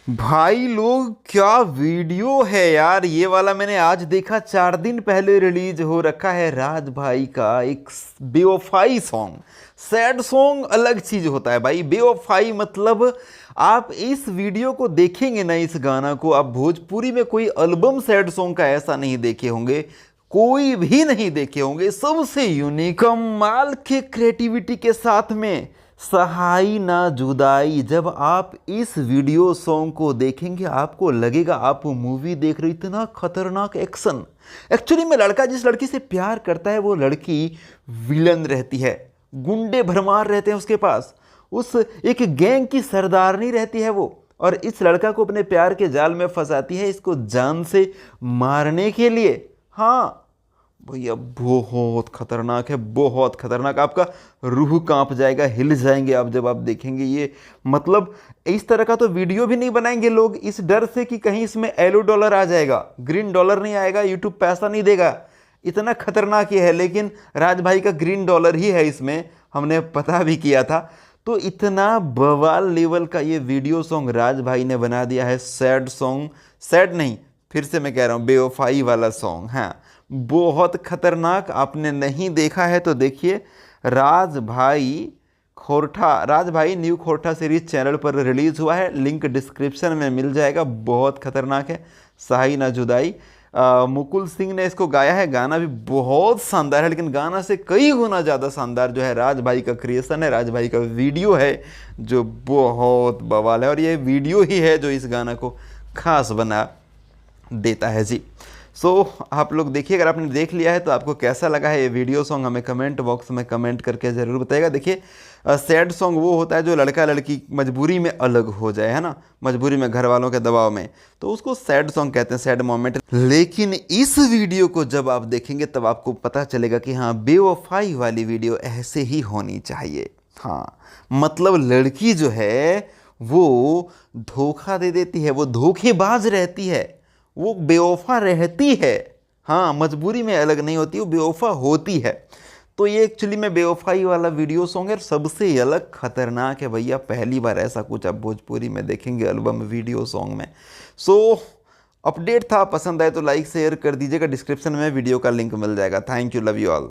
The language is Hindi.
भाई लोग क्या वीडियो है यार, ये वाला मैंने आज देखा। 4 दिन पहले रिलीज हो रखा है राज भाई का एक बेवफाई सॉन्ग। सैड सॉन्ग अलग चीज होता है भाई, बेवफाई मतलब आप इस वीडियो को देखेंगे ना, इस गाना को आप भोजपुरी में कोई एल्बम सैड सॉन्ग का ऐसा नहीं देखे होंगे, कोई भी नहीं देखे होंगे। सबसे यूनिक कमाल के क्रिएटिविटी के साथ में सहाई ना जुदाई। जब आप इस वीडियो सॉन्ग को देखेंगे आपको लगेगा आप मूवी देख रहे। इतना खतरनाक एक्शन। एक्चुअली में लड़का जिस लड़की से प्यार करता है वो लड़की विलन रहती है, गुंडे भरमार रहते हैं उसके पास, उस एक गैंग की सरदारनी रहती है वो, और इस लड़का को अपने प्यार के जाल में फंसाती है इसको जान से मारने के लिए। हाँ भैया बहुत खतरनाक है, बहुत खतरनाक। आपका रूह कांप जाएगा, हिल जाएंगे आप जब आप देखेंगे ये। मतलब इस तरह का तो वीडियो भी नहीं बनाएंगे लोग इस डर से कि कहीं इसमें येलो डॉलर आ जाएगा, ग्रीन डॉलर नहीं आएगा, यूट्यूब पैसा नहीं देगा। इतना खतरनाक ये है, लेकिन राज भाई का ग्रीन डॉलर ही है इसमें, हमने पता भी किया था। तो इतना बवाल लेवल का ये वीडियो सॉन्ग राज भाई ने बना दिया है। सैड सॉन्ग, सैड नहीं, फिर से मैं कह रहा हूँ बेवफाई वाला सॉन्ग। हाँ बहुत खतरनाक। आपने नहीं देखा है तो देखिए। राज भाई खोरठा, राज भाई न्यू खोरठा सीरीज चैनल पर रिलीज हुआ है, लिंक डिस्क्रिप्शन में मिल जाएगा। बहुत खतरनाक है, सहाई ना जुदाई। मुकुल सिंह ने इसको गाया है, गाना भी बहुत शानदार है, लेकिन गाना से कई गुना ज़्यादा शानदार जो है राज भाई का क्रिएशन है, राज भाई का वीडियो है जो बहुत बवाल है। और ये वीडियो ही है जो इस गाना को खास बना देता है जी। आप लोग देखिए, अगर आपने देख लिया है तो आपको कैसा लगा है ये वीडियो सॉन्ग हमें कमेंट बॉक्स में कमेंट करके ज़रूर बताइएगा। देखिए सैड सॉन्ग वो होता है जो लड़का लड़की मजबूरी में अलग हो जाए, है ना, मजबूरी में घर वालों के दबाव में, तो उसको सैड सॉन्ग कहते हैं, सैड मोमेंट। लेकिन इस वीडियो को जब आप देखेंगे तब आपको पता चलेगा कि हाँ बेवफाई वाली वीडियो ऐसे ही होनी चाहिए। हाँ मतलब लड़की जो है वो धोखा दे देती है, वो धोखेबाज रहती है, वो बेवफा रहती है। हाँ मजबूरी में अलग नहीं होती, वो बेवफा होती है। तो ये एक्चुअली में बेवफाई वाला वीडियो सॉन्ग है, सबसे अलग खतरनाक है भैया। पहली बार ऐसा कुछ आप भोजपुरी में देखेंगे एल्बम वीडियो सॉन्ग में। अपडेट था, पसंद आए तो लाइक शेयर कर दीजिएगा, डिस्क्रिप्शन में वीडियो का लिंक मिल जाएगा। Thank you, love you all.